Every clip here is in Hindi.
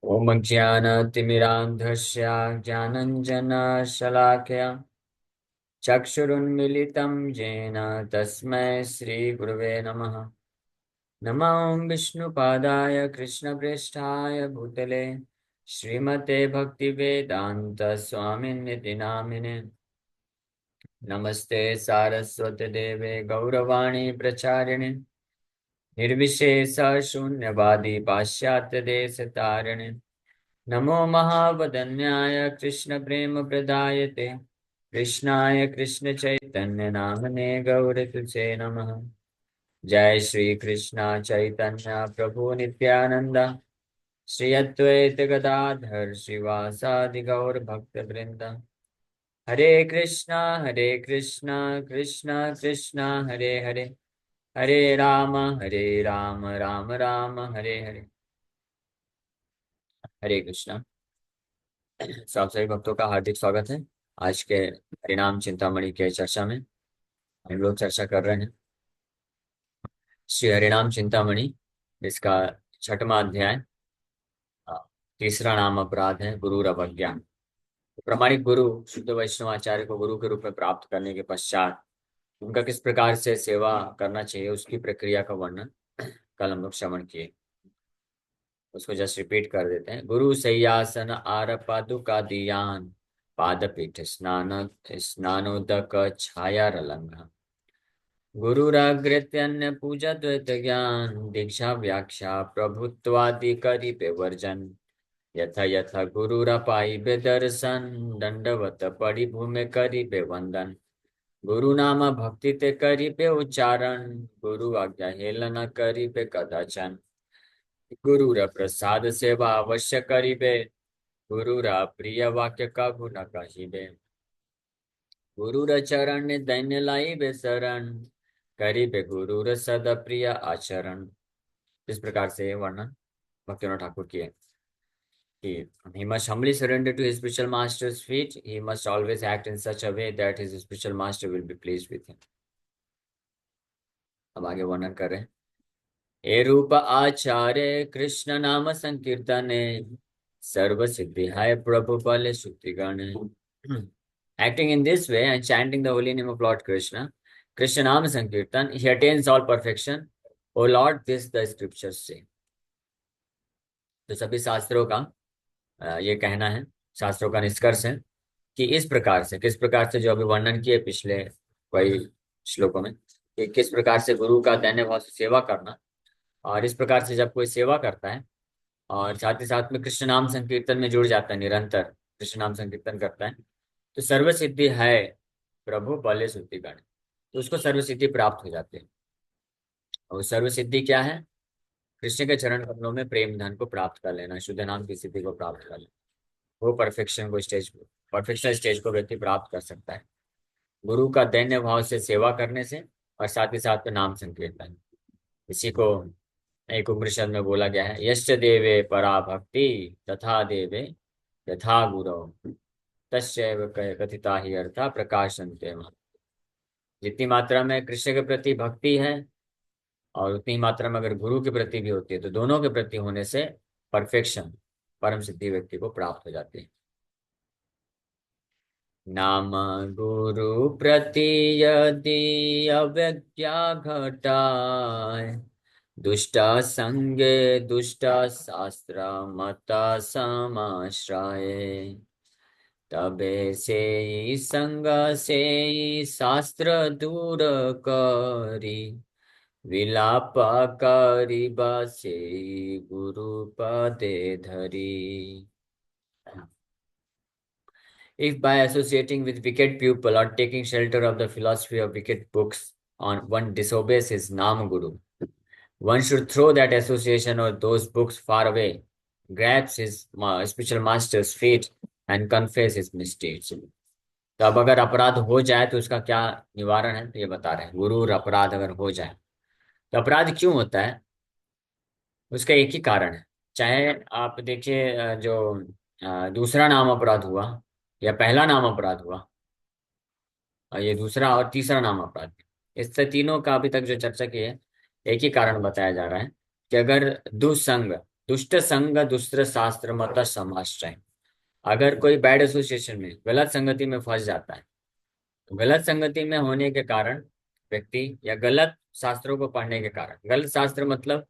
ॐ ज्ञानतिमिरान्धस्य ज्ञानञ्जनशलाकया चक्षुरुन्मिलितं येन तस्मै श्रीगुरवे नमः। नमो विष्णुपादाय कृष्णप्रेष्ठाय भूतले श्रीमते भक्तिवेदान्तस्वामिन्निति नामिने। नमस्ते सारस्वतदेवे गौरवाणी प्रचारिणे निर्विशेष शून्यवादी पाश्चात्यदेशतारिणे। नमो महावदन्याय कृष्णप्रेमप्रदायते कृष्णाय कृष्णचैतन्यनामने गौरतुसे नमः। जय श्री कृष्ण चैतन्य प्रभु नित्यानंद श्री अद्वैत गदाधर श्रीवासादि गौर भक्तवृंद। हरे कृष्णा कृष्णा कृष्णा हरे हरे, हरे राम राम राम हरे हरे। हरे कृष्णा। सब सभी भक्तों का हार्दिक स्वागत है। आज के हरिनाम चिंतामणि के चर्चा में हम लोग चर्चा कर रहे हैं श्री हरिनाम चिंतामणि। इसका छठवां अध्याय। अ, तीसरा नाम अपराध है गुरु अवज्ञा। प्रामाणिक गुरु शुद्ध वैष्णवाचार्य को गुरु के रूप में प्राप्त करने के पश्चात उनका किस प्रकार से सेवा करना चाहिए उसकी प्रक्रिया का वर्णन कल हम लोग श्रवण किए। उसको जस्ट रिपीट कर देते हैं। गुरु सय्यासन आर पादुका दियान पादपीठ स्नान स्नानोदक छाया रलंघ गुरुराग्रत्यन्य पूजा द्वैत ज्ञान दीक्षा व्याख्या प्रभुत्वादि करि वर्जन यथ यथ गुरुरपाई दर्शन दंडवत पड़ी भूमि करि वंदन गुरु नाम भक्ति ते करि उच्चारण गुरु आज्ञा हेलन करि कदाचन गुरुर प्रसाद सेवा अवश्य करिबे गुरुरा प्रिय वाक्य का गुण कहिबे गुरुर चरण दैन्य लाइबे शरण करिबे गुरुर सद प्रिय आचरण। इस प्रकार से वर्णन भक्तिनाथ ठाकुर किए कि he must humbly surrender to his spiritual master's feet. He must always act in such a way that his spiritual master will be pleased with him. अब आगे वर्णन कर रहे हैं। हे रूप आचार्य कृष्ण नाम संकीर्तने सर्व सिद्धि है प्रभु बल सुक्ति गण। Acting in this way and chanting the holy name of Lord Krishna, Krishna Nam Sankirtan, he attains all perfection. O Lord, this the scriptures say. तो सभी शास्त्रों का ये कहना है, शास्त्रों का निष्कर्ष है कि इस प्रकार से, किस प्रकार से जो अभी वर्णन किए पिछले कई श्लोकों में, कि किस प्रकार से गुरु का दैन्य भाव से सेवा करना, और इस प्रकार से जब कोई सेवा करता है और साथ ही साथ में कृष्ण नाम संकीर्तन में जुड़ जाता है, निरंतर कृष्ण नाम संकीर्तन करता है, तो सर्व सिद्धि है प्रभु बले सुद्धि गण, तो उसको सर्व सिद्धि प्राप्त हो जाती है। और सर्व सिद्धि क्या है? कृष्ण के चरण कमलों में प्रेम धन को प्राप्त कर लेना, शुद्ध नाम की सिद्धि को प्राप्त कर लेना, वो परफेक्शन स्टेज को व्यक्ति प्राप्त कर सकता है गुरु का दैन्य भाव से सेवा करने से और साथ ही साथ में नाम संकीर्तन। इसी को एक उपनिषद में बोला गया है, यश्च देवे परा भक्ति तथा देवे यथा गुरु तस्यैव कथिता ही अर्था प्रकाशन्ते। जितनी मात्रा में कृष्ण के प्रति भक्ति है और उतनी मात्रा में अगर गुरु के प्रति भी होती है, तो दोनों के प्रति होने से परफेक्शन, परम सिद्धि व्यक्ति को प्राप्त हो जाती है। नाम गुरु प्रति यदि अवज्ञा घटाय दुष्ट संगे दुष्ट शास्त्र मत समाश्रय तबे से ही संग से ही शास्त्र दूर करी विलाप करिबा से गुरु पदे धरी। If by associating with wicked people or taking shelter of the philosophy of wicked books on one disobeys his Nam Guru, one should throw that association or those books far away, grasp his spiritual master's feet and confess his misdeeds. तो अब अगर अपराध हो जाए तो उसका क्या निवारण है, तो ये बता रहे हैं। गुरु और अपराध अगर हो जाए तो अपराध क्यों होता है, उसका एक ही कारण है। चाहे आप देखिए, जो दूसरा नाम अपराध हुआ या पहला नाम अपराध हुआ, ये दूसरा और तीसरा नाम अपराध, इससे तीनों का अभी तक जो चर्चा की है, एक ही कारण बताया जा रहा है कि अगर दुसंग, दुष्ट संग दुष्ट शास्त्र मत समाश्रय। अगर कोई बैड एसोसिएशन में, गलत संगति में फंस जाता है, तो गलत संगति में होने के कारण व्यक्ति, या गलत शास्त्रों को पढ़ने के कारण, गलत शास्त्र मतलब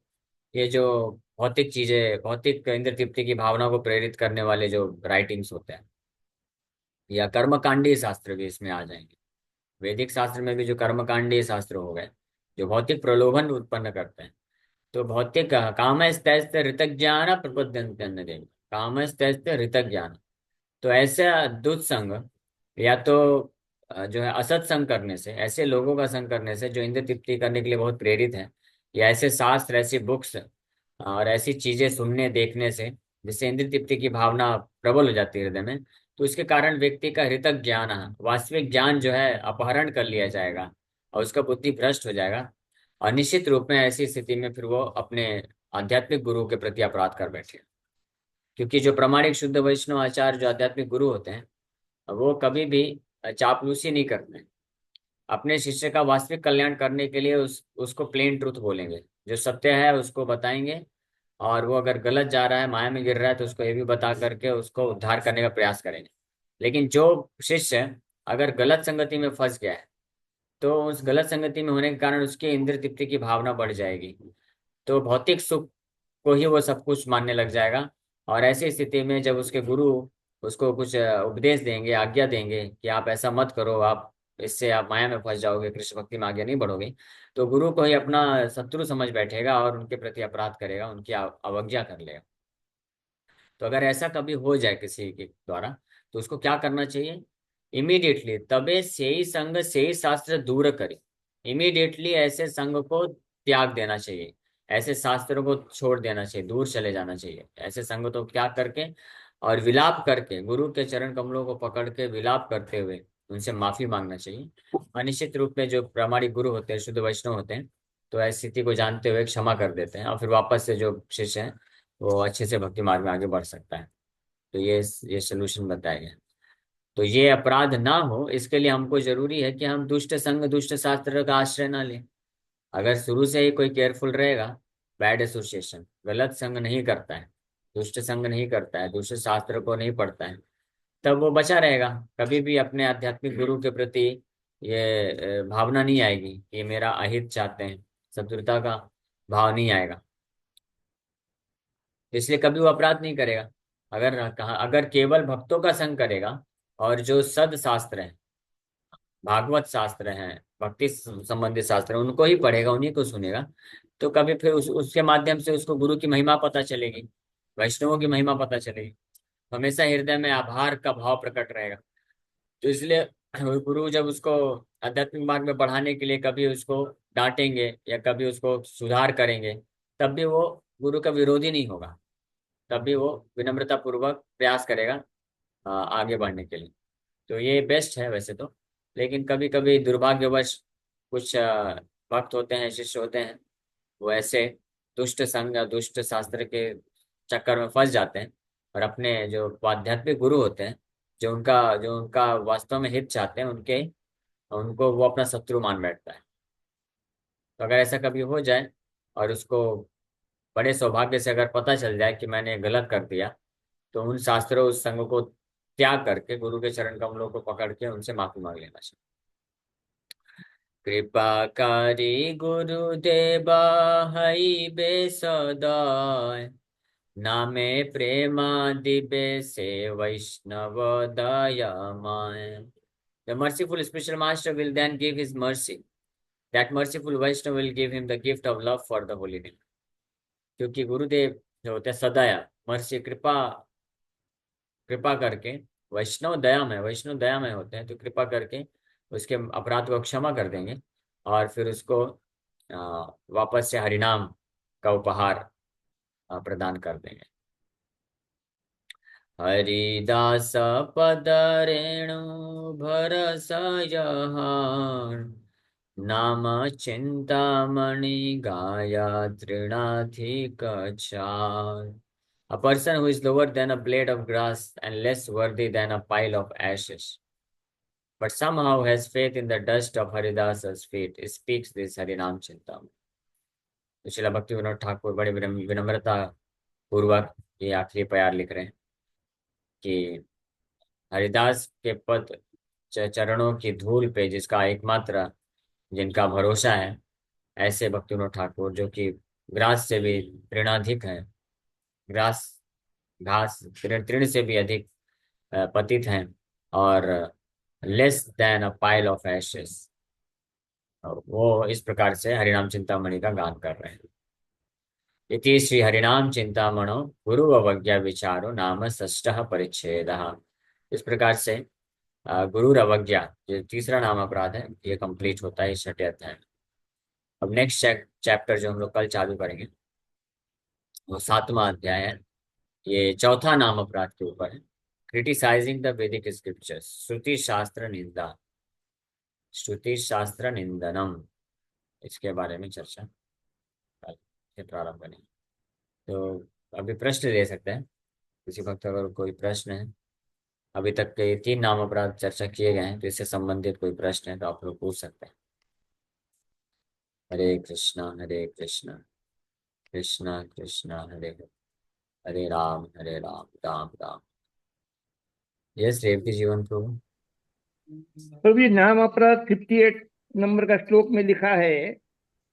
ये जो भौतिक चीजें, भौतिक इंद्र तृप्ति की भावना को प्रेरित करने वाले जो राइटिंग्स होते हैं, या कर्मकांडीय शास्त्र भी इसमें आ जाएंगे। वैदिक शास्त्र में भी जो कर्मकांडीय शास्त्र हो गए, जो भौतिक प्रलोभन उत्पन्न करते हैं, तो भौतिक कामस्तैस्ते ऋतज्ञान प्रपद्यन्ते देव, कामस्तैस्ते ऋतज्ञान। तो ऐसे दुत्संग, या तो जो है असत संग करने से, ऐसे लोगों का संग करने से जो इंद्र तृप्ति करने के लिए बहुत प्रेरित है, या ऐसे शास्त्र, ऐसी बुक्स और ऐसी चीजें सुनने देखने से जिससे इंद्र तृप्ति की भावना प्रबल हो जाती है हृदय में, तो इसके कारण व्यक्ति का हृतक ज्ञान, वास्तविक ज्ञान जो है अपहरण कर लिया जाएगा, और उसका बुद्धि भ्रष्ट हो जाएगा। और निश्चित रूप में ऐसी स्थिति में फिर वो अपने आध्यात्मिक गुरु के प्रति अपराध कर बैठे। क्योंकि जो प्रामाणिक शुद्ध वैष्णव आचार्य, जो आध्यात्मिक गुरु होते हैं, वो कभी भी चापलूसी नहीं करते हैं। अपने शिष्य का वास्तविक कल्याण करने के लिए उसको प्लेन ट्रूथ बोलेंगे, जो सत्य है उसको बताएंगे। और वो अगर गलत जा रहा है, माया में गिर रहा है, तो उसको ये भी बता करके उसको उद्धार करने का प्रयास करेंगे। लेकिन जो शिष्य अगर गलत संगति में फंस गया है, तो उस गलत संगति में होने के कारण उसकी इंद्र तृप्ति की भावना बढ़ जाएगी, तो भौतिक सुख को ही वो सब कुछ मानने लग जाएगा। और ऐसी स्थिति में जब उसके गुरु उसको कुछ उपदेश देंगे, आज्ञा देंगे कि आप ऐसा मत करो, आप इससे आप माया में फंस जाओगे, कृष्ण भक्ति में आगे नहीं बढ़ोगे, तो गुरु को ही अपना शत्रु समझ बैठेगा और उनके प्रति अपराध करेगा, उनकी अवज्ञा कर लेगा। तो अगर ऐसा कभी हो जाए किसी के द्वारा, तो उसको क्या करना चाहिए? इमीडिएटली तबे से ही संग से ही शास्त्र दूर करे। इमीडिएटली ऐसे संग को त्याग देना चाहिए, ऐसे शास्त्रों को छोड़ देना चाहिए, दूर चले जाना चाहिए। ऐसे संग तो त्याग करके और विलाप करके, गुरु के चरण कमलों को पकड़ के विलाप करते हुए उनसे माफी मांगना चाहिए। और निश्चित रूप में जो प्रामाणिक गुरु होते हैं, शुद्ध वैष्णव होते हैं, तो ऐसी स्थिति को जानते हुए क्षमा कर देते हैं, और फिर वापस से जो शिष्य हैं वो अच्छे से भक्ति मार्ग में आगे बढ़ सकता है। तो ये सोल्यूशन बताया गया। तो ये अपराध ना हो, इसके लिए हमको जरूरी है कि हम दुष्ट संग दुष्ट शास्त्र का आश्रय ना लें। अगर शुरू से ही कोई केयरफुल रहेगा, बैड एसोसिएशन, गलत संग नहीं करता है, दुष्ट संग नहीं करता है, दुष्ट शास्त्र को नहीं पढ़ता है, तब वो बचा रहेगा। कभी भी अपने आध्यात्मिक गुरु के प्रति ये भावना नहीं आएगी कि ये मेरा अहित चाहते हैं, शत्रुता का भाव नहीं आएगा, इसलिए कभी वो अपराध नहीं करेगा। अगर कहा, अगर केवल भक्तों का संग करेगा और जो सद शास्त्र है, भागवत शास्त्र हैं, भक्ति संबंधित शास्त्र हैं, उनको ही पढ़ेगा, उन्हीं को सुनेगा, तो कभी फिर उसके माध्यम से उसको गुरु की महिमा पता चलेगी, वैष्णवों की महिमा पता चलेगी। हमेशा हृदय में आभार का भाव प्रकट रहेगा। तो इसलिए गुरु जब उसको आध्यात्मिक मार्ग में बढ़ाने के लिए कभी उसको डांटेंगे या कभी उसको सुधार करेंगे, तब भी वो गुरु का विरोधी नहीं होगा, तब भी वो विनम्रता पूर्वक प्रयास करेगा आगे बढ़ने के लिए। तो ये बेस्ट है वैसे तो। लेकिन कभी कभी दुर्भाग्यवश कुछ भक्त होते हैं, शिष्य होते हैं, वो ऐसे दुष्ट संग या दुष्ट शास्त्र के चक्कर में फंस जाते हैं, और अपने जो आध्यात्मिक गुरु होते हैं, जो उनका वास्तव में हित चाहते हैं, उनके उनको वो अपना शत्रु मान बैठता है। तो अगर ऐसा कभी हो जाए और उसको बड़े सौभाग्य से अगर पता चल जाए कि मैंने गलत कर दिया, तो उन शास्त्रों, उस संघ को त्याग करके गुरु के चरण कमलों को पकड़ के उनसे माफी मांग लेना चाहिए। कृपाकारी गुरुदेवा हई बे सदाय, नामे प्रेमा दिबे से वैष्णव दयामय। The merciful spiritual master will then give his mercy. That merciful Vaishnava will give him the gift of love for the holy name. क्योंकि गुरुदेव जो होते हैं सदया, मर्सी, कृपा, कृपा करके, वैष्णव दयामय होते हैं, तो कृपा करके उसके अपराध को क्षमा कर देंगे, और फिर उसको वापस से हरिनाम का उपहार प्रदान कर देंगे। हरिदास पद रेणु भरस यहार, नाम चिंतामणि गाया तृणाधिक चार। A person who is lower than a blade of grass and less worthy than a pile of ashes, but somehow has faith in the dust of Haridasa's feet, speaks this Harinam Chintamani। तो श्रीला भक्ति विनोद ठाकुर बड़े विनम्रता पूर्वक ये आखिरी प्यार लिख रहे हैं कि हरिदास के पद चरणों की धूल पे जिसका एकमात्र जिनका भरोसा है, ऐसे भक्तिविनोद ठाकुर जो कि ग्रास से भी तृणाधिक है, ग्रास घास तृण से भी अधिक पतित हैं, और less than a pile of ashes, वो इस प्रकार से हरिनाम चिंतामणि का गान कर रहे हैं। इति श्री हरिनाम चिंतामणो गुरु अवज्ञा विचारो नाम षष्ठः परिच्छेदः। इस प्रकार से गुरु अवज्ञा जो तीसरा नाम अपराध है ये कंप्लीट होता है इस छठे अध्याय में। अब नेक्स्ट चैप्टर जो हम लोग कल चालू करेंगे वो सातवां अध्याय है। ये चौथा नाम अपराध के ऊपर है, क्रिटिसाइजिंग द वैदिक स्क्रिप्चर्स, श्रुति शास्त्र निंदा, श्रुति शास्त्र निंदनम, इसके बारे में चर्चा कल से प्रारंभ करेंगे। तो अभी प्रश्न दे सकते हैं किसी वक्त, अगर कोई प्रश्न है। अभी तक के 3 नाम अपराध चर्चा किए गए हैं, तो इससे संबंधित कोई प्रश्न है तो आप लोग पूछ सकते हैं। हरे कृष्णा कृष्णा कृष्णा हरे हरे, हरे राम राम राम। यस रेवती जीवन प्रभु। तो भी नाम अपराध 58 नंबर का श्लोक में लिखा है,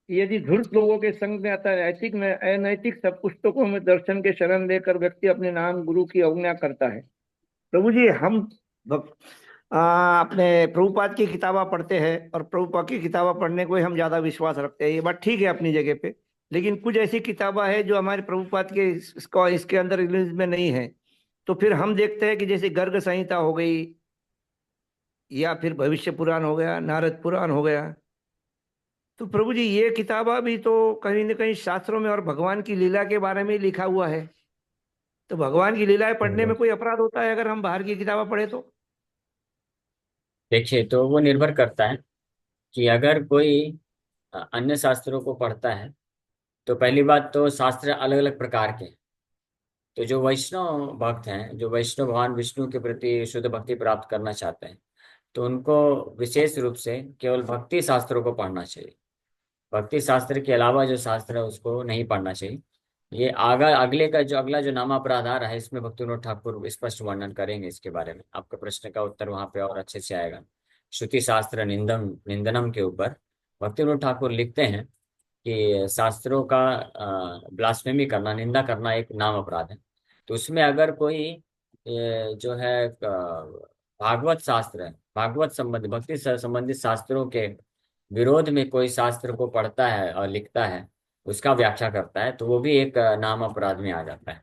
यदि धूर्त लोगों के संग में आता है, नैतिक में अनैतिक सब पुस्तकों में दर्शन के शरण लेकर व्यक्ति अपने नाम गुरु की अवज्ञा करता है। प्रभु जी, हम अपने प्रभुपाद की किताबा पढ़ते हैं और प्रभुपाद की किताबा पढ़ने को ही हम ज्यादा विश्वास रखते हैं, ये बात ठीक है अपनी जगह पे। लेकिन कुछ ऐसी किताबा है जो हमारे प्रभुपाद के इसके अंदर रिलीज में नहीं है। तो फिर हम देखते हैं कि जैसे गर्ग संहिता हो गई, या फिर भविष्य पुराण हो गया, नारद पुराण हो गया। तो प्रभु जी, ये किताबा भी तो कहीं न कहीं शास्त्रों में और भगवान की लीला के बारे में लिखा हुआ है। तो भगवान की लीलाएं पढ़ने में कोई अपराध होता है अगर हम बाहर की किताबा पढ़े तो? देखिए, तो वो निर्भर करता है कि अगर कोई अन्य शास्त्रों को पढ़ता है, तो पहली बात तो शास्त्र अलग अलग प्रकार के हैं। तो जो वैष्णव भक्त हैं, जो वैष्णव भगवान विष्णु के प्रति शुद्ध भक्ति प्राप्त करना चाहते हैं, तो उनको विशेष रूप से केवल भक्ति शास्त्रों को पढ़ना चाहिए। भक्ति शास्त्र के अलावा जो शास्त्र है उसको नहीं पढ़ना चाहिए। ये अगला जो नामापराध आ रहा है, इसमें भक्तिविनोद ठाकुर स्पष्ट वर्णन करेंगे इसके बारे में। आपके प्रश्न का उत्तर वहां पे और अच्छे से आएगा। श्रुति शास्त्र निंदनम के ऊपर भक्तिविनोद ठाकुर लिखते हैं कि शास्त्रों का ब्लास्फेमी करना, निंदा करना एक नाम अपराध है। तो उसमें अगर कोई जो है भागवत शास्त्र है, भागवत संबंधी भक्ति से संबंधित शास्त्रों के विरोध में कोई शास्त्र को पढ़ता है और लिखता है, उसका व्याख्या करता है, तो वो भी एक नाम अपराध में आ जाता है।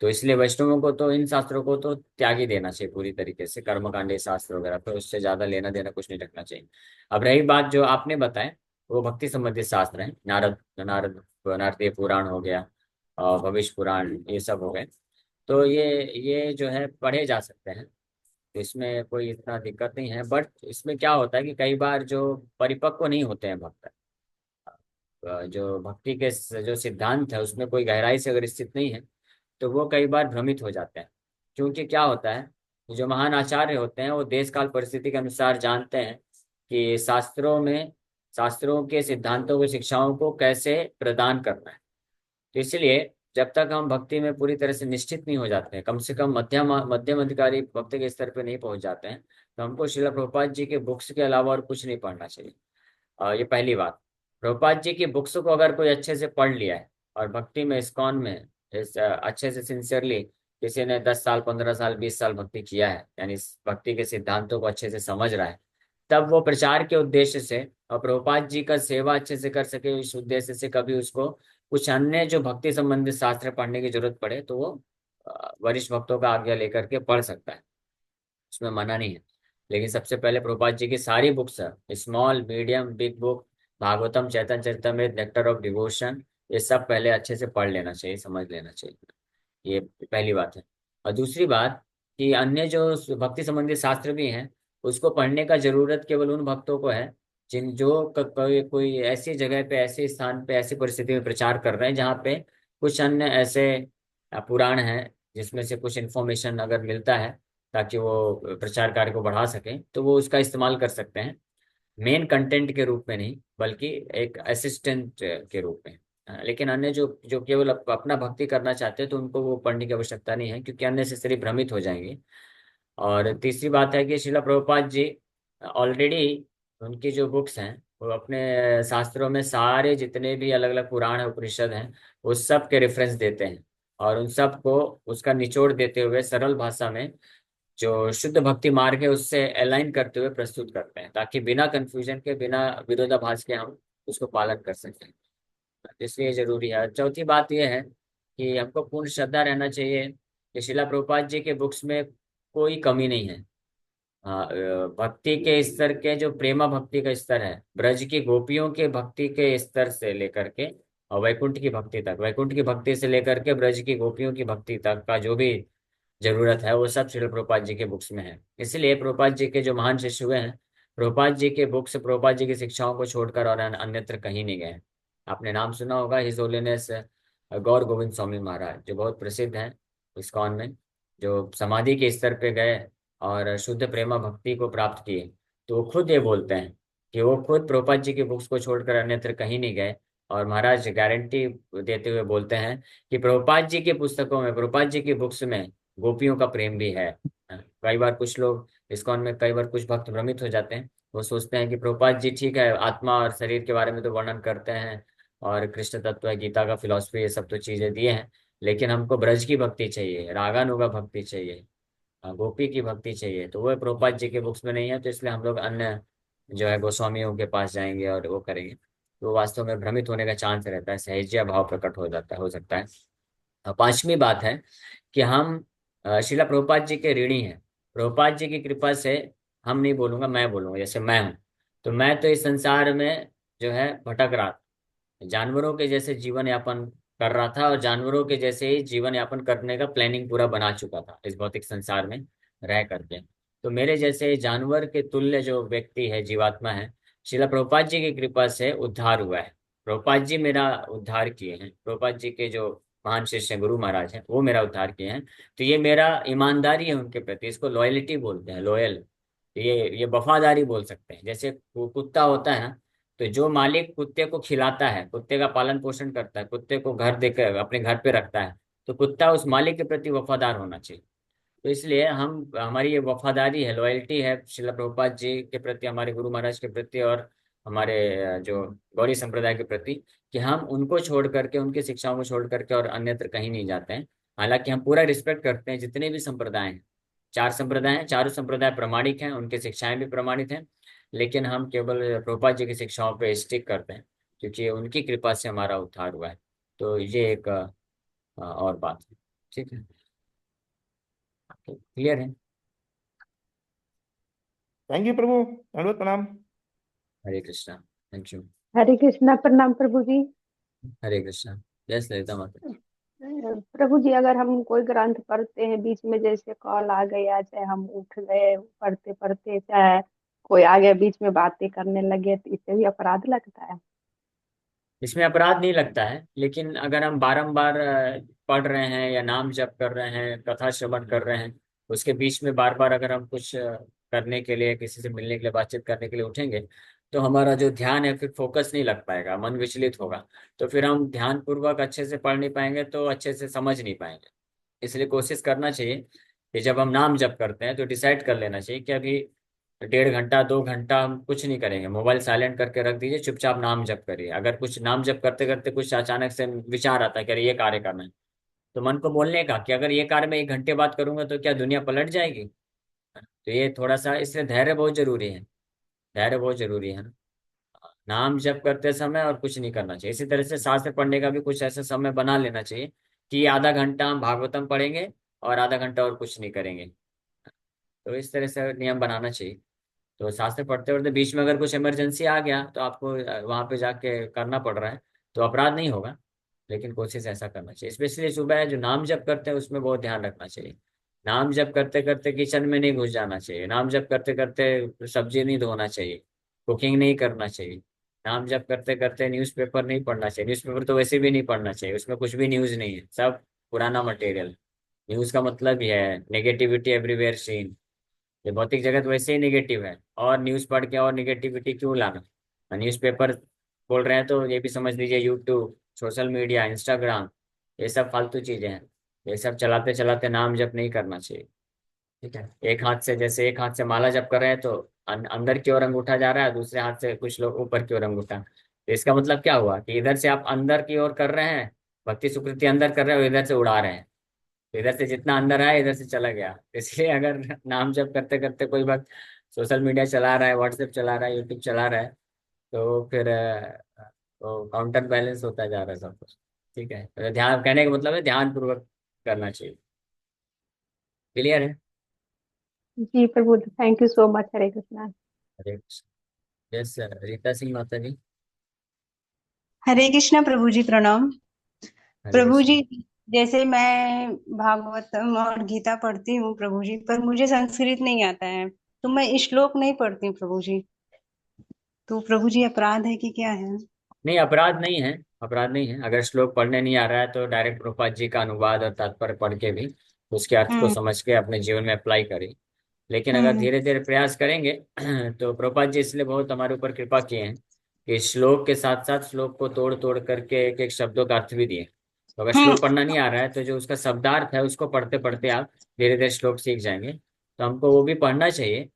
तो इसलिए वैष्णवों को तो इन शास्त्रों को तो त्याग ही देना चाहिए पूरी तरीके से, कर्मकांडी शास्त्र वगैरह, तो उससे ज्यादा लेना देना कुछ नहीं रखना चाहिए। अब रही बात जो आपने बताए, वो भक्ति संबंधित शास्त्र हैं, नारदीय पुराण हो गया और भविष्य पुराण, ये सब हो गए। तो ये जो है पढ़े जा सकते हैं, तो इसमें कोई इतना दिक्कत नहीं है। बट इसमें क्या होता है कि कई बार जो परिपक्व नहीं होते हैं भक्त, जो भक्ति के जो सिद्धांत है उसमें कोई गहराई से अगर स्थित नहीं है, तो वो कई बार भ्रमित हो जाते हैं। क्योंकि क्या होता है, जो महान आचार्य होते हैं वो देश काल परिस्थिति के अनुसार जानते हैं कि शास्त्रों के सिद्धांतों की शिक्षाओं को कैसे प्रदान करना है। तो इसलिए जब तक हम भक्ति में पूरी तरह से निश्चित नहीं हो जाते हैं, कम से कम मध्यम अधिकारी भक्ति के स्तर पे नहीं पहुंच जाते हैं, तो हमको श्रील प्रभुपाद जी के बुक्स के अलावा और कुछ नहीं पढ़ना चाहिए। ये पहली बात। प्रभुपाद जी की बुक्स को अगर कोई अच्छे से पढ़ लिया है और भक्ति में इस्कॉन में अच्छे से सिंसियरली किसी ने 10 साल 15 साल 20 साल भक्ति किया है, यानी इस भक्ति के सिद्धांतों को अच्छे से समझ रहा है, तब वो प्रचार के उद्देश्य से और प्रभुपाद जी का सेवा अच्छे से कर सके, इस उद्देश्य से कभी उसको कुछ अन्य जो भक्ति संबंधित शास्त्र पढ़ने की जरूरत पड़े, तो वो वरिष्ठ भक्तों का आज्ञा लेकर के पढ़ सकता है, उसमें मना नहीं है। लेकिन सबसे पहले प्रभुपाद जी की सारी books, small medium big book, Bhagavatam, Chaitanya Charitamrita, nectar of devotion, ये सब पहले अच्छे से पढ़ लेना चाहिए, समझ लेना चाहिए। ये पहली बात है। और दूसरी बात कि अन्य जो भक्ति संबंधी शास्त्र भी हैं, उसको पढ़ने का जरूरत केवल उन भक्तों को है जिन जो कोई ऐसी जगह पे, ऐसे स्थान पे, ऐसी परिस्थिति में प्रचार कर रहे हैं जहाँ पे कुछ अन्य ऐसे पुराण हैं जिसमें से कुछ इन्फॉर्मेशन अगर मिलता है ताकि वो प्रचार कार्य को बढ़ा सकें, तो वो उसका इस्तेमाल कर सकते हैं। मेन कंटेंट के रूप में नहीं, बल्कि एक असिस्टेंट के रूप में। लेकिन अन्य जो जो केवल अपना भक्ति करना चाहते हैं तो उनको वो पढ़ने की आवश्यकता नहीं है, क्योंकि अन्य से सिर्फ भ्रमित हो जाएंगे। और तीसरी बात है कि शिला प्रभुपाद जी ऑलरेडी उनकी जो बुक्स हैं वो अपने शास्त्रों में सारे जितने भी अलग अलग पुराण है, उपनिषद हैं, उस सब के रेफरेंस देते हैं। और उन सब को उसका निचोड़ देते हुए सरल भाषा में जो शुद्ध भक्ति मार्ग है उससे अलाइन करते हुए प्रस्तुत करते हैं, ताकि बिना कंफ्यूजन के, बिना विरोधाभास के हम उसको पालन कर सकें। इसलिए जरूरी है। चौथी बात यह है कि हमको पूर्ण श्रद्धा रहना चाहिए कि शिला प्रभुपाद जी के बुक्स में कोई कमी नहीं है। हाँ, भक्ति के स्तर के जो प्रेमा भक्ति का स्तर है, ब्रज की गोपियों के भक्ति के स्तर से लेकर के और वैकुंठ की भक्ति तक, वैकुंठ की भक्ति से लेकर के ब्रज की गोपियों की भक्ति तक का जो भी जरूरत है वो सब श्रील प्रभुपाद जी के बुक्स में है। इसलिए प्रभुपाद जी के जो महान शिष्य हुए हैं, प्रभुपाद जी के बुक्स, प्रभुपाद जी की शिक्षाओं को छोड़कर और अन्यत्र कहीं नहीं गए। आपने नाम सुना होगा हिज होलीनेस गौर गोविंद स्वामी महाराज, जो बहुत प्रसिद्ध हैं इस्कॉन में, जो समाधि के स्तर पे गए और शुद्ध प्रेमा भक्ति को प्राप्त किए। तो वो खुद ये बोलते हैं कि वो खुद प्रभुपाद जी की बुक्स को छोड़कर अन्यत्र कहीं नहीं गए। और महाराज गारंटी देते हुए बोलते हैं कि प्रभुपाद जी की पुस्तकों में, प्रभुपाद जी की बुक्स में गोपियों का प्रेम भी है। कई बार कुछ लोग इस्कॉन में, कई बार कुछ भक्त भ्रमित हो जाते हैं। वो सोचते हैं कि प्रभुपाद जी ठीक है, आत्मा और शरीर के बारे में तो वर्णन करते हैं और कृष्ण तत्व है, गीता का फिलॉसफी, ये सब तो चीजें दिए हैं, लेकिन हमको ब्रज की भक्ति चाहिए, रागानुगा भक्ति चाहिए, गोपी की भक्ति चाहिए, तो वो प्रभुपाद जी के बुक्स में नहीं है। तो इसलिए हम लोग अन्य जो है गोस्वामियों के पास जाएंगे और वो करेंगे, तो वास्तव में भ्रमित होने का चांस रहता है, सहजिया भाव प्रकट हो जाता है, हो सकता है। पांचवी बात है कि हम शिला प्रभुपाद जी के ऋणी हैं। प्रभुपाद जी की कृपा से, हम नहीं बोलूंगा, मैं बोलूंगा, जैसे मैं हूँ, तो मैं तो इस संसार में जो है भटक रहा था, जानवरों के जैसे जीवन यापन कर रहा था, और जानवरों के जैसे ही जीवन यापन करने का प्लानिंग पूरा बना चुका था इस भौतिक संसार में रह करके। तो मेरे जैसे जानवर के तुल्य जो व्यक्ति है, जीवात्मा है, शिला प्रभुपाद जी की कृपा से उद्धार हुआ है। प्रभुपाद जी मेरा उद्धार किए हैं, प्रभुपाद जी के जो महान शिष्य गुरु महाराज हैं वो मेरा उद्धार किए हैं। तो ये मेरा ईमानदारी है उनके प्रति, इसको लॉयलिटी बोलते हैं, लॉयल। ये वफादारी बोल सकते हैं। जैसे कुत्ता होता है ना, तो जो मालिक कुत्ते को खिलाता है, कुत्ते का पालन पोषण करता है, कुत्ते को घर देकर अपने घर पे रखता है, तो कुत्ता उस मालिक के प्रति वफादार होना चाहिए। तो इसलिए हम, हमारी ये वफादारी है, लॉयल्टी है शिला प्रभुपाद जी के प्रति, हमारे गुरु महाराज के प्रति और हमारे जो गौड़ी संप्रदाय के प्रति, कि हम उनको छोड़ करके, उनकी शिक्षाओं को छोड़ करके और अन्यत्र कहीं नहीं जाते हैं। हालांकि हम पूरा रिस्पेक्ट करते हैं जितने भी संप्रदाय हैं, चार संप्रदाय हैं, चारों संप्रदाय प्रमाणिक हैं, उनकी शिक्षाएं भी प्रमाणित हैं, लेकिन हम केवल प्रभुपाद जी की शिक्षाओं पे स्टिक करते हैं, क्योंकि उनकी कृपा से हमारा उद्धार हुआ है। तो ये एक और बात है। ठीक है, क्लियर है। थैंक यू प्रभु, दंडवत प्रणाम। हरे कृष्णा। Thank you. हरे कृष्णा। प्रणाम प्रभु जी। हरे कृष्णा। जय श्री ललिता माता। प्रभु जी, अगर हम कोई ग्रंथ पढ़ते हैं, बीच में जैसे कॉल आ गया, चाहे हम उठ गए पढ़ते पढ़ते, चाहे कोई आ गया बीच में बातें करने लगे, तो इससे भी अपराध लगता है? इसमें अपराध नहीं लगता है, लेकिन अगर हम बारंबार पढ़ रहे हैं या नाम जप कर रहे हैं, कथा श्रवण कर रहे हैं, उसके बीच में बार बार अगर हम कुछ करने के लिए, किसी से मिलने के लिए, बातचीत करने के लिए उठेंगे, तो हमारा जो ध्यान है फिर फोकस नहीं लग पाएगा, मन विचलित होगा। तो फिर हम ध्यान पूर्वक अच्छे से पढ़ नहीं पाएंगे, तो अच्छे से समझ नहीं पाएंगे। इसलिए कोशिश करना चाहिए कि जब हम नाम जप करते हैं तो डिसाइड कर लेना चाहिए कि अभी 1.5 घंटा 2 घंटा हम कुछ नहीं करेंगे, मोबाइल साइलेंट करके रख दीजिए, चुपचाप नाम जप करिए। अगर कुछ नाम जप करते करते कुछ अचानक से विचार आता है कि अरे ये कार्य करना है, तो मन को बोलने का कि अगर ये कार्य मैं 1 घंटे बाद करूंगा तो क्या दुनिया पलट जाएगी। तो ये थोड़ा सा, इसलिए धैर्य बहुत जरूरी है, धैर्य बहुत जरूरी है ना। नाम जप करते समय और कुछ नहीं करना चाहिए। इसी तरह से शास्त्र पढ़ने का भी कुछ ऐसा समय बना लेना चाहिए कि आधा घंटा हम भागवतम पढ़ेंगे और आधा घंटा और कुछ नहीं करेंगे। तो इस तरह से नियम बनाना चाहिए। तो शास्त्र पढ़ते पढ़ते बीच में अगर कुछ इमरजेंसी आ गया तो आपको वहां पे जाके करना पड़ रहा है, तो अपराध नहीं होगा, लेकिन कोशिश ऐसा करना चाहिए। स्पेशली सुबह जो नाम जप करते हैं उसमें बहुत ध्यान रखना चाहिए। नाम जप करते करते किचन में नहीं घुस जाना चाहिए, नाम जप करते करते सब्जी नहीं धोना चाहिए, कुकिंग नहीं करना चाहिए, नाम जप करते करते न्यूज़पेपर नहीं पढ़ना चाहिए। न्यूज़पेपर तो वैसे भी नहीं पढ़ना चाहिए, उसमें कुछ भी न्यूज़ नहीं है, सब पुराना मटेरियल। न्यूज़ का मतलब ही है नेगेटिविटी एवरीवेयर सीन। ये भौतिक जगत वैसे ही निगेटिव है, और न्यूज़ पढ़ के और निगेटिविटी क्यों लाना। न्यूज़पेपर बोल रहे हैं तो ये भी समझ लीजिए यूट्यूब सोशल मीडिया, इंस्टाग्राम, ये सब फालतू चीजें हैं। ये सब चलाते चलाते नाम जप नहीं करना चाहिए। ठीक है, एक हाथ से, जैसे एक हाथ से माला जप कर रहे हैं तो अंदर की ओर अंगूठा जा रहा है, दूसरे हाथ से कुछ लोग ऊपर की ओर अंगूठा। तो इसका मतलब क्या हुआ कि इधर से आप अंदर की ओर कर रहे हैं, भक्ति सुकृति अंदर कर रहे हो, इधर से उड़ा रहे हैं। तो इधर से जितना अंदर आया इधर से चला गया। इसलिए अगर नाम जप करते करते कोई वक्त सोशल मीडिया चला रहा है, व्हाट्सएप चला रहा है, यूट्यूब चला रहा है, तो फिर तो काउंटर बैलेंस होता जा रहा है सब कुछ। ठीक है, तो ध्यान, कहने का मतलब है ध्यान पूर्वक करना चाहिए। क्लियर है? जी प्रभु, thank you so much. Hare Krishna. Hare Krishna. Yes sir, Rita Singh माता जी। हरे कृष्णा प्रभु जी, प्रणाम। हरे प्रभु जी, कृष्ण। जैसे मैं भागवतम और गीता पढ़ती हूँ प्रभु जी, पर मुझे संस्कृत नहीं आता है, तो मैं श्लोक नहीं पढ़ती हूँ प्रभु जी। तो प्रभु जी अपराध है कि क्या है? नहीं, अपराध नहीं है। अपराध नहीं है। अगर श्लोक पढ़ने नहीं आ रहा है तो डायरेक्ट प्रभुपाद जी का अनुवाद और तात्पर्य पढ़ के भी उसके अर्थ को हम्म। समझ के अपने जीवन में अप्लाई करें। लेकिन अगर हम्म। धीरे धीरे प्रयास करेंगे तो प्रभुपाद जी इसलिए बहुत हमारे ऊपर कृपा किए हैं कि श्लोक के साथ साथ श्लोक को तोड़ तोड़ करके एक एक शब्दों का अर्थ भी दिए। तो अगर हम्म। श्लोक पढ़ना नहीं आ रहा है तो जो उसका शब्दार्थ है उसको पढ़ते पढ़ते आप धीरे धीरे श्लोक सीख जाएंगे। तो हमको वो भी पढ़ना चाहिए,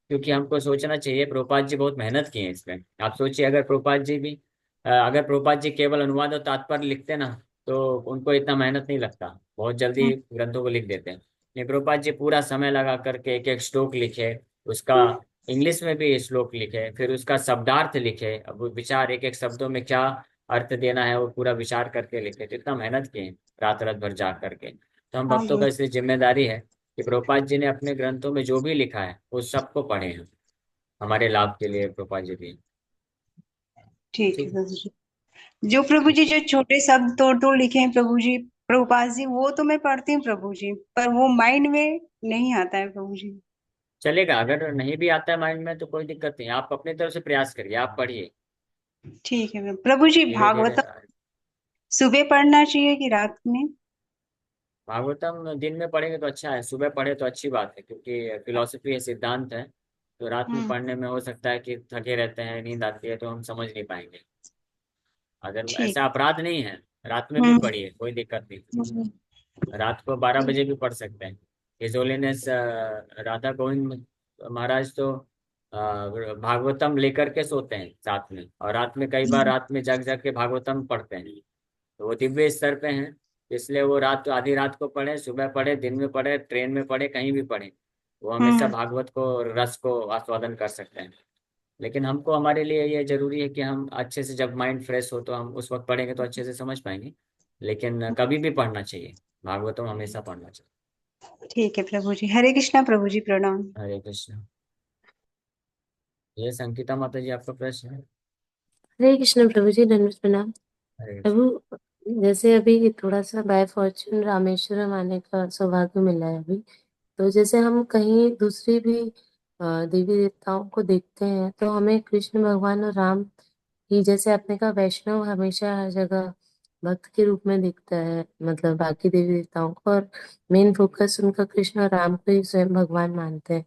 क्योंकि हमको सोचना चाहिए प्रभुपाद जी बहुत मेहनत की है इसमें। आप सोचिए, अगर प्रभुपाद जी भी अगर प्रभुपाद जी केवल अनुवाद और तात्पर्य लिखते ना, तो उनको इतना मेहनत नहीं लगता, बहुत जल्दी ग्रंथों को लिख देते हैं। ये प्रभुपाद जी पूरा समय लगा करके एक एक श्लोक लिखे, उसका इंग्लिश में भी श्लोक लिखे, फिर उसका शब्दार्थ लिखे, अब वो विचार एक एक शब्दों में क्या अर्थ देना है वो पूरा विचार करके लिखे। तो इतना मेहनत किए रात रात भर जा करके। तो हम हाँ भक्तों जी। का इसलिए जिम्मेदारी है कि प्रभुपाद जी ने अपने ग्रंथों में जो भी लिखा है वो सबको पढ़े हैं, हमारे लाभ के लिए प्रभुपाद जी दिए। ठीक है ठीक प्रभु जी। जो प्रभु जी जो छोटे शब्द तोड़ तोड़ लिखे हैं प्रभु जी, प्रभुपाद जी, वो तो मैं पढ़ती हूँ प्रभु जी, पर वो माइंड में नहीं आता है प्रभु जी। चलेगा, अगर नहीं भी आता है माइंड में तो कोई दिक्कत नहीं, आप अपनी तरफ से प्रयास करिए, आप पढ़िए ठीक है प्रभु जी। धीरे धीरे। भागवतम सुबह पढ़ना चाहिए कि रात में? भागवतम दिन में पढ़ेंगे तो अच्छा है, सुबह पढ़े तो अच्छी बात है, क्योंकि फिलोसफी है, सिद्धांत है। तो रात में हम्म। पढ़ने में हो सकता है कि थके रहते हैं, नींद आती है, तो हम समझ नहीं पाएंगे। अगर ठीक। ऐसा अपराध नहीं है, रात में भी हम्म। पढ़िए, कोई दिक्कत नहीं। हम्म। रात को 12 बजे भी पढ़ सकते हैं। हिज होलीनेस राधा गोविंद महाराज तो भागवतम लेकर के सोते हैं साथ में, और रात में कई बार रात में जाग जाग के भागवतम पढ़ते हैं। तो वो दिव्य स्तर पे हैं, इसलिए वो रात, आधी रात को पढ़े, सुबह पढ़े, दिन में पढ़े, ट्रेन में पढ़े, कहीं भी पढ़े, वो हमेशा हम्म। भागवत को, रस को आस्वादन कर सकते हैं। लेकिन हमको, हमारे लिए ये जरूरी है कि हम अच्छे से, जब माइंड फ्रेश हो तो हम उस वक्त पढ़ेंगे तो अच्छे से समझ पाएंगे। लेकिन कभी भी पढ़ना चाहिए, भागवतम हमेशा पढ़ना चाहिए। ठीक है प्रभु जी। हरे कृष्णा प्रभु जी, प्रणाम। हरे कृष्ण। ये संगीता माता जी, आपका प्रश्न है? हरे कृष्ण प्रभु जी, दंडवत प्रणाम। हरे कृष्ण। प्रभु, जैसे अभी थोड़ा सा बाय फॉर्चून रामेश्वरम आने का सौभाग्य मिला है अभी, तो जैसे हम कहीं दूसरी भी देवी देवताओं को देखते हैं तो हमें कृष्ण भगवान और राम ही, जैसे आपने कहा वैष्णव हमेशा हर जगह भक्त के रूप में दिखता है, मतलब बाकी देवी देवताओं को, और मेन फोकस उनका कृष्ण और राम को ही स्वयं भगवान मानते हैं।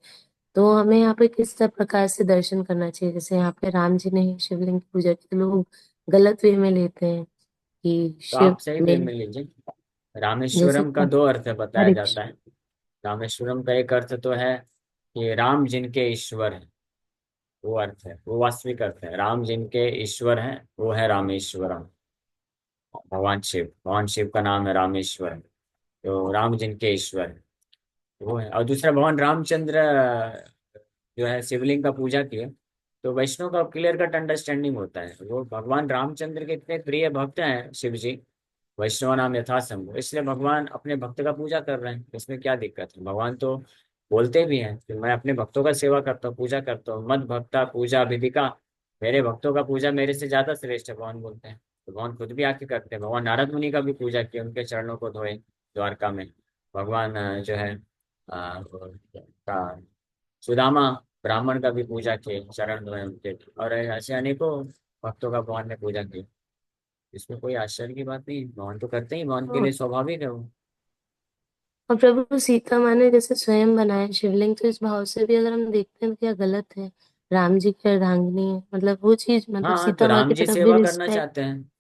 तो हमें यहाँ पे किस तरह प्रकार से दर्शन करना चाहिए? जैसे यहाँ पे राम जी ने ही शिवलिंग की पूजा की, तो लोग गलत वे में लेते हैं कि तो शिव आप सही वे में, में लीजिए। जैसे रामेश्वरम का कि दो अर्थ बताया हरे जाता कृष्ण। है। रामेश्वरम का एक अर्थ तो है कि राम जिनके ईश्वर है, वो अर्थ है, वो वास्तविक अर्थ है। राम जिनके ईश्वर हैं वो है रामेश्वरम। भगवान शिव का नाम है रामेश्वर। तो राम जिनके ईश्वर है वो है। और दूसरा, भगवान रामचंद्र जो है शिवलिंग का पूजा किए, तो वैष्णव का क्लियर कट अंडरस्टैंडिंग होता है, वो भगवान रामचंद्र के इतने प्रिय भक्त हैं शिव जी। वैष्णव नाम यथा संभव, इसलिए भगवान अपने भक्त का पूजा कर रहे हैं, इसमें क्या दिक्कत है? भगवान तो बोलते भी हैं कि मैं अपने भक्तों का सेवा करता हूँ, पूजा करता हूँ, मत भक्ता पूजा विधिका, मेरे भक्तों का पूजा मेरे से ज्यादा श्रेष्ठ है, भगवान बोलते हैं। तो भगवान खुद भी आके करते हैं। भगवान नारद मुनि का भी पूजा किया, उनके चरणों को धोए द्वारका में। भगवान जो है सुदामा ब्राह्मण का भी पूजा किए, चरण धोए उनके, और ऐसे अनेकों भक्तों का भगवान ने पूजा की। इसमें कोई आश्चर्य की बात नहीं, भगवान तो करते ही, भगवान के लिए स्वाभाविक है वो। और प्रभु, सीता माँ ने जैसे स्वयं बनाया शिवलिंग, तो इस भाव से भी अगर हम देखते हैं तो क्या गलत है? राम जी की अर्धांगिनी है, मतलब वो चीज, मतलब हाँ हाँ, तो सीता माँ राम की जी तरफ भी सेवा करना रिस्पेक्ट। चाहते हैं।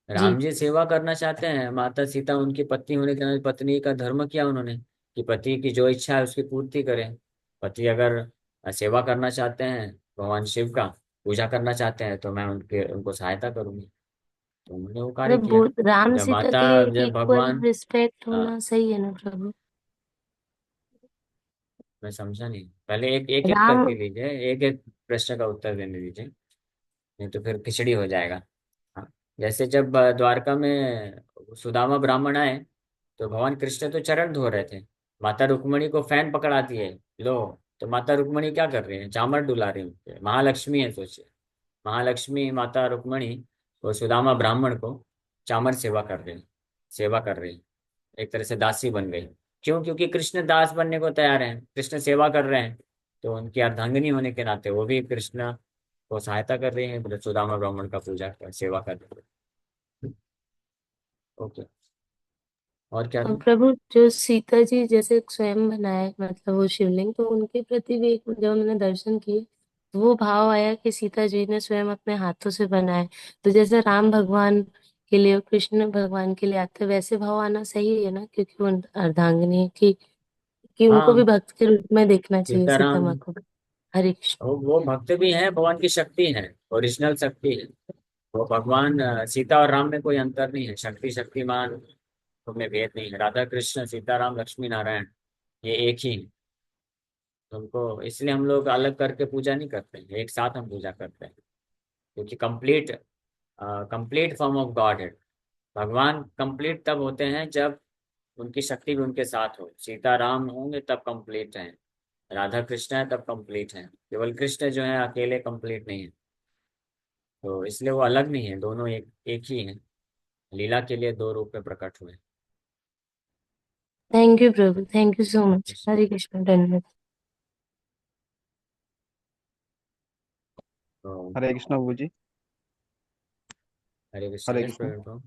जी। राम जी सेवा करना चाहते हैं, माता सीता उनकी पत्नी होने के नाते पत्नी का धर्म किया उन्होंने कि पति की जो इच्छा है उसकी पूर्ति करें। पति अगर सेवा करना चाहते हैं, भगवान शिव का पूजा करना चाहते हैं, तो मैं उनको सहायता करूंगी। तो उन्होंने वो कार्य किया। राम जब सीता माता, के लिए एक जब इक्वल भगवान, रिस्पेक्ट अ, होना सही है ना प्रभु? मैं समझा नहीं, पहले एक एक एक राम। करके लीजिए, एक एक प्रश्न का उत्तर देने दीजिए, नहीं तो फिर खिचड़ी हो जाएगा। हाँ, जैसे जब द्वारका में सुदामा ब्राह्मण आए, तो भगवान कृष्ण तो चरण धो रहे थे, माता रुक्मणी को फैन पकड़ा दिए, लो। तो माता रुक्मणी क्या कर रही है? चामर डुला रही है, महालक्ष्मी है सोचिए। महालक्ष्मी माता रुक्मणी वो सुदामा ब्राह्मण को चामर सेवा कर रही, सेवा कर रही, एक तरह से दासी बन गई। क्यों? क्योंकि कृष्ण दास बनने को तैयार हैं, कृष्ण सेवा कर रहे हैं, तो उनकी अर्धांगिनी होने के नाते वो भी कृष्ण को सहायता कर रही है, मतलब सुदामा ब्राह्मण का पूजा कर सेवा कर रही है। ओके, और क्या और था? प्रभु जो सीता जी जैसे स्वयं बनाए, मतलब वो शिवलिंग, तो उनके प्रति भी जब मैंने दर्शन किए तो वो भाव आया कि सीता जी ने स्वयं अपने हाथों से बनाए। तो जैसे राम भगवान के लिए और कृष्ण भगवान के लिए आते वैसे भाव आना सही है ना, क्योंकि वो अर्धांगिनी है कि उनको भी हाँ, भक्त के रूप में देखना चाहिए सीता सीताराम माँ को। हरे कृष्ण। वो भक्त भी हैं, भगवान की शक्ति है, ओरिजिनल शक्ति है। वो भगवान सीता और राम में कोई अंतर नहीं है, शक्ति शक्तिमान में भेद नहीं है। राधा कृष्ण सीताराम लक्ष्मी नारायण ये एक ही हैं। उनको इसलिए हम लोग अलग करके पूजा नहीं करते हैं, एक साथ हम पूजा करते हैं, क्योंकि complete complete form of God है। भगवान कंप्लीट तब होते हैं जब उनकी शक्ति भी उनके साथ हो। सीता राम होंगे तब कंप्लीट हैं, राधा कृष्ण है तब कंप्लीट हैं, केवल कृष्ण जो है अकेले कंप्लीट नहीं है। तो इसलिए वो अलग नहीं है, दोनों एक ही हैं, लीला के लिए दो रूप में प्रकट हुए। थैंक यू प्रभु, thank you so Hare much. Krishna. Hare Krishna, धन्यवाद। तो हरे कृष्ण प्रभु जी। हरे कृष्ण, हरे यस कृष्ण प्रवीण प्रभु।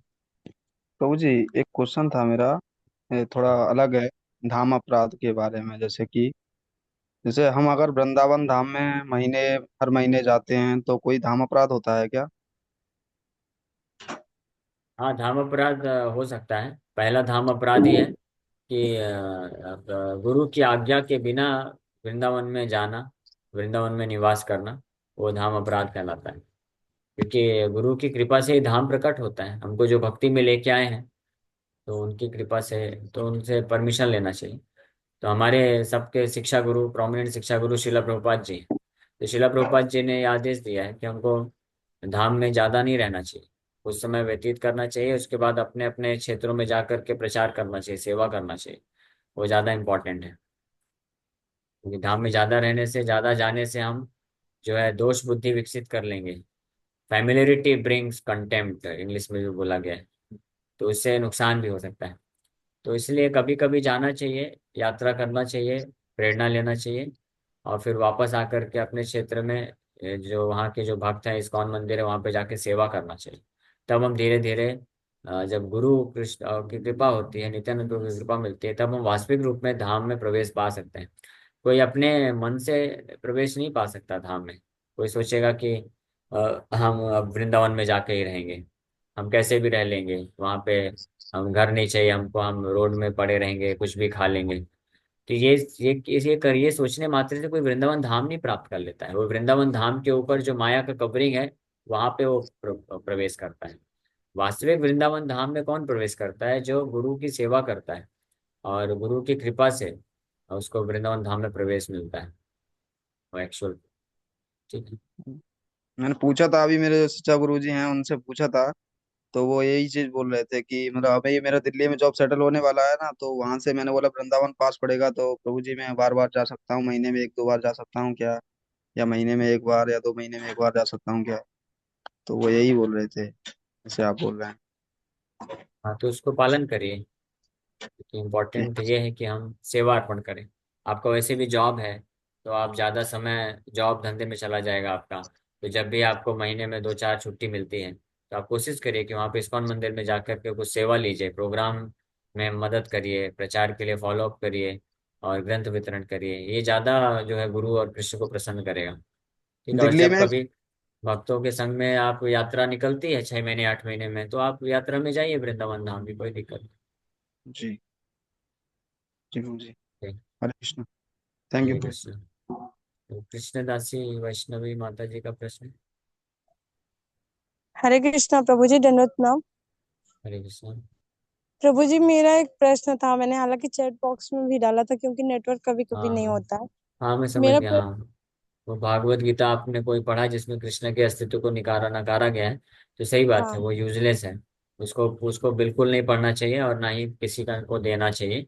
प्रभु जी, एक क्वेश्चन था मेरा, थोड़ा अलग है। धाम अपराध के बारे में, जैसे कि जैसे हम अगर वृंदावन धाम में हर महीने जाते हैं तो कोई धाम अपराध होता है क्या? हाँ, धाम अपराध हो सकता है। पहला धाम अपराध ही है कि गुरु की आज्ञा के बिना वृंदावन में जाना, वृंदावन में निवास करना, वो धाम अपराध कहलाता है। क्योंकि गुरु की कृपा से ही धाम प्रकट होता है, हमको जो भक्ति में लेके आए हैं, तो उनकी कृपा से, तो उनसे परमिशन लेना चाहिए। तो हमारे सबके शिक्षा गुरु, प्रोमिनेंट शिक्षा गुरु शिला प्रभुपाद जी हैं। तो शिला प्रभुपाद जी ने ये आदेश दिया है कि हमको धाम में ज़्यादा नहीं रहना चाहिए, कुछ समय व्यतीत करना चाहिए, उसके बाद अपने अपने क्षेत्रों में जा करके प्रचार करना चाहिए, सेवा करना चाहिए। वो ज़्यादा इम्पोर्टेंट है, क्योंकि धाम में ज़्यादा रहने से, ज़्यादा जाने से हम जो है दोष बुद्धि विकसित कर लेंगे। फैमिलियरिटी ब्रिंग्स कंटेम्प्ट, इंग्लिश में भी बोला गया है। तो इससे नुकसान भी हो सकता है। तो इसलिए कभी कभी जाना चाहिए, यात्रा करना चाहिए, प्रेरणा लेना चाहिए, और फिर वापस आकर के अपने क्षेत्र में जो वहाँ के जो भक्त हैं, इस्कॉन मंदिर है, वहाँ पे जाके सेवा करना चाहिए। तब हम धीरे धीरे जब गुरु कृष्ण की कृपा होती है, नित्यानंद प्रभु की कृपा मिलती है, तब हम वास्तविक रूप में धाम में प्रवेश पा सकते हैं। कोई अपने मन से प्रवेश नहीं पा सकता धाम में। कोई सोचेगा कि हम अब वृंदावन में जाके ही रहेंगे, हम कैसे भी रह लेंगे वहाँ पे, हम घर नहीं चाहिए हमको, हम रोड में पड़े रहेंगे, कुछ भी खा लेंगे। तो ये करिए सोचने मात्र से कोई वृंदावन धाम नहीं प्राप्त कर लेता है। वो वृंदावन धाम के ऊपर जो माया का कवरिंग है, वहां पे वो प्रवेश करता है। वास्तविक वृंदावन धाम में कौन प्रवेश करता है? जो गुरु की सेवा करता है, और गुरु की कृपा से उसको वृंदावन धाम में प्रवेश मिलता है, वो एक्चुअल। ठीक है। मैंने पूछा था, अभी मेरे जो शिक्षा गुरु जी हैं उनसे पूछा था, तो वो यही चीज बोल रहे थे कि मतलब अभी मेरा दिल्ली में जॉब सेटल होने वाला है ना, तो वहां से मैंने बोला वृंदावन पास पड़ेगा, तो प्रभु जी मैं बार बार जा सकता हूँ, महीने में एक दो बार जा सकता हूँ क्या? या महीने में एक बार या 2 महीने में एक बार जा सकता हूँ क्या? तो वो यही बोल रहे थे जैसे आप बोल रहे हैं। हाँ, तो उसको पालन करिए। तो इम्पोर्टेंट ये है कि हम सेवा अर्पण करें। आपका वैसे भी जॉब है, तो आप ज़्यादा समय जॉब धंधे में चला जाएगा आपका। तो जब भी आपको महीने में 2-4 छुट्टी मिलती है, तो आप कोशिश करिए कि वहाँ पे इस्कॉन मंदिर में जाकर के कुछ सेवा लीजिए, प्रोग्राम में मदद करिए, प्रचार के लिए फॉलो अप करिए, और ग्रंथ वितरण करिए। ये ज़्यादा जो है गुरु और कृष्ण को प्रसन्न करेगा। ठीक है। और दिल्ली जब में कभी भक्तों के संग में आप यात्रा निकलती है 6 महीने 8 महीने में, तो आप यात्रा में जाइए वृंदावन धाम की, कोई दिक्कत जी जी प्रभु जी। नहीं। हरे कृष्ण। थैंक यू हरे प्रभु। कृष्ण। तो कृष्णदासी वैष्णवी माता जी का प्रश्न। हरे कृष्णा प्रभु जी, दंडवत प्रणाम। हरे कृष्ण। प्रभु जी, मेरा एक प्रश्न था, मैंने हालांकि चैट बॉक्स में भी डाला था क्योंकि नेटवर्क कभी कभी हाँ नहीं हाँ होता है। हाँ, मैं समझ मेरा गया हाँ। वो भागवत गीता आपने कोई पढ़ा जिसमें कृष्ण के अस्तित्व को निकारा नकारा गया है, तो सही बात है, हाँ, वो यूजलेस है। उसको उसको बिल्कुल नहीं पढ़ना चाहिए और ना ही किसी का को देना चाहिए।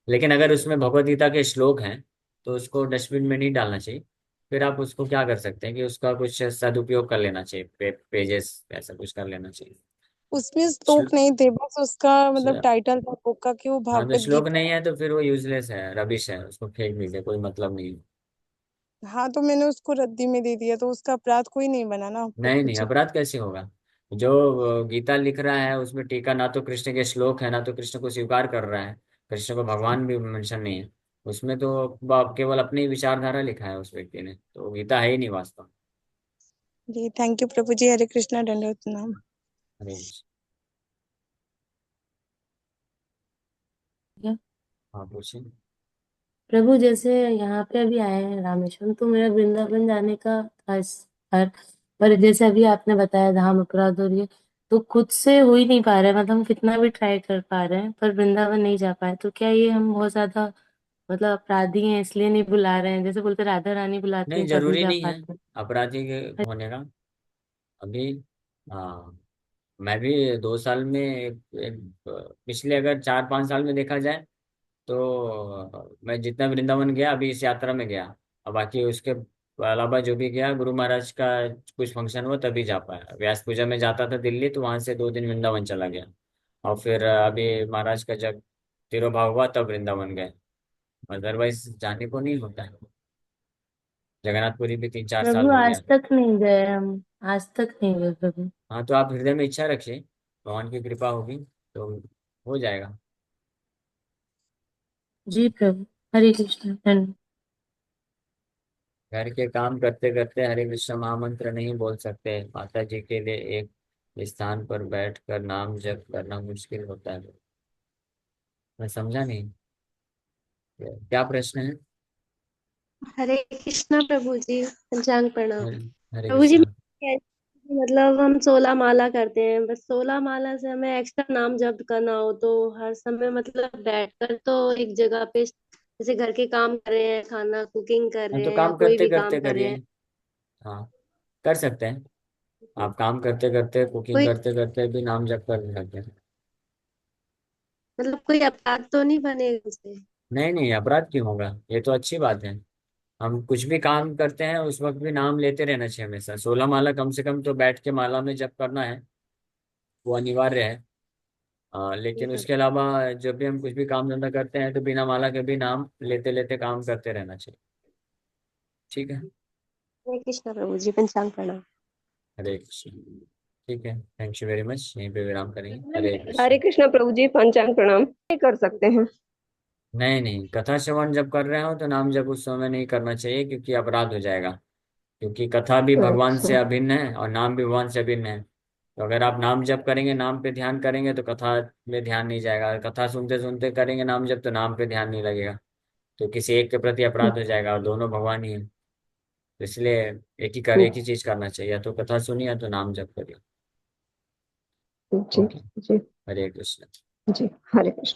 लेकिन अगर उसमें भगवत गीता के श्लोक हैं तो उसको डस्टबिन में नहीं डालना चाहिए। फिर आप उसको क्या कर सकते हैं कि उसका कुछ सदुपयोग कर लेना चाहिए, पेजेस ऐसा कुछ कर लेना चाहिए। उसमें श्ल- श्लोक नहीं थे, बस उसका मतलब श्ल- टाइटल था बुक का कि वो हाँ, तो भागवत श्लोक गीता नहीं है। है तो फिर वो यूजलेस है, रबिश है, उसको फेंक दीजिए, कोई मतलब नहीं है। हाँ, तो मैंने उसको रद्दी में दे दिया, तो उसका अपराध कोई नहीं बना ना नहीं प्रभु नहीं, जी। अपराध कैसे होगा? जो गीता लिख रहा है उसमें टीका ना तो कृष्ण के श्लोक है ना तो कृष्ण को स्वीकार कर रहा है। कृष्ण को भगवान भी मेंशन नहीं है उसमें, तो केवल अपनी विचारधारा लिखा है उस व्यक्ति ने, तो गीता है ही नहीं वास्तव। जी थैंक यू प्रभु जी, हरे कृष्णा, दंडवत प्रणाम। हरे कृष्ण। क्या हाँ पूछिए। प्रभु, जैसे यहाँ पे अभी आए हैं रामेश्वरम, तो मेरा वृंदावन जाने का था पर जैसे अभी आपने बताया धाम अपराध और ये, तो खुद से हो ही नहीं पा रहा है, मतलब हम कितना भी ट्राई कर पा रहे हैं पर वृंदावन नहीं जा पाए, तो क्या ये हम बहुत ज्यादा मतलब अपराधी हैं इसलिए नहीं बुला रहे हैं? जैसे बोलते राधा रानी बुलाती नहीं, हैं तभी जरूरी जा नहीं है पाते अपराधी के होने का। अभी हाँ, मैं भी 2 साल में पिछले अगर 4 5 साल में देखा जाए तो मैं जितना वृंदावन गया अभी इस यात्रा में गया, और बाकी उसके अलावा जो भी गया गुरु महाराज का कुछ फंक्शन हुआ तभी जा पाया। व्यास पूजा में जाता था दिल्ली तो वहां से 2 दिन वृंदावन चला गया, और फिर अभी महाराज का जब तिरुभाव हुआ तब वृंदावन गए, अदरवाइज जाने को नहीं होता है। जगन्नाथपुरी भी 3 4 साल प्रभु? हो आज गया। तक नहीं गए हम, आज तक नहीं गए प्रभु। हाँ, तो आप हृदय में इच्छा रखिए, भगवान की कृपा होगी तो हो जाएगा। जी प्रभु, हरे कृष्ण धन्यवाद। घर के काम करते करते हरे कृष्ण महामंत्र नहीं बोल सकते, माता जी के लिए एक स्थान पर बैठकर नाम जप करना मुश्किल होता है। मैं समझा नहीं, क्या प्रश्न है? हरे कृष्णा प्रभु जी, पंचांग प्रणाम। हरे हरे प्रभु जी, कृष्ण। मतलब हम 16 माला करते हैं, बस 16 माला से हमें एक्स्ट्रा नाम जप करना हो तो हर समय मतलब बैठकर तो एक जगह पे, जैसे घर के काम कर रहे हैं, खाना कुकिंग कर हम रहे तो हैं या काम कोई करते भी काम करते कर रहे करिए। हैं, हाँ, कर सकते हैं। आप काम करते करते कुकिंग कोई करते करते भी नाम जप कर सकते हैं। मतलब कोई अपराध तो नहीं बनेगा उसे? नहीं नहीं, अपराध क्यों होगा, ये तो अच्छी बात है। हम कुछ भी काम करते हैं उस वक्त भी नाम लेते रहना चाहिए हमेशा। 16 माला कम से कम तो बैठ के माला में जप करना है, वो अनिवार्य है। लेकिन ठीक है। उसके अलावा जब भी हम कुछ भी काम धंधा करते हैं तो बिना माला के भी नाम लेते लेते काम करते रहना चाहिए। ठीक है। हरे कृष्णा प्रभु जी, पंचांग प्रणाम। हरे कृष्ण। ठीक है, थैंक यू वेरी मच, यहीं पे विराम करेंगे। हरे हरे कृष्ण। कृष्णा प्रभु जी, पंचांग प्रणाम नहीं कर सकते हैं? नहीं नहीं, कथा श्रवण जब कर रहे हो तो नाम जब उस समय नहीं करना चाहिए क्योंकि अपराध हो जाएगा। क्योंकि कथा भी भगवान से अच्छा। अभिन्न है और नाम भी भगवान से अभिन्न है। तो अगर आप नाम जप करेंगे, नाम पे ध्यान करेंगे तो कथा में ध्यान नहीं जाएगा, कथा सुनते सुनते करेंगे नाम जप तो नाम पे ध्यान नहीं लगेगा। तो किसी एक के प्रति अपराध हो जाएगा और दोनों भगवान ही है। तो इसलिए एक ही चीज करना चाहिए, या तो कथा सुनिए या तो नाम जप करिए। जी ओके। जी हरे कृष्ण। जी। हरे कृष्ण।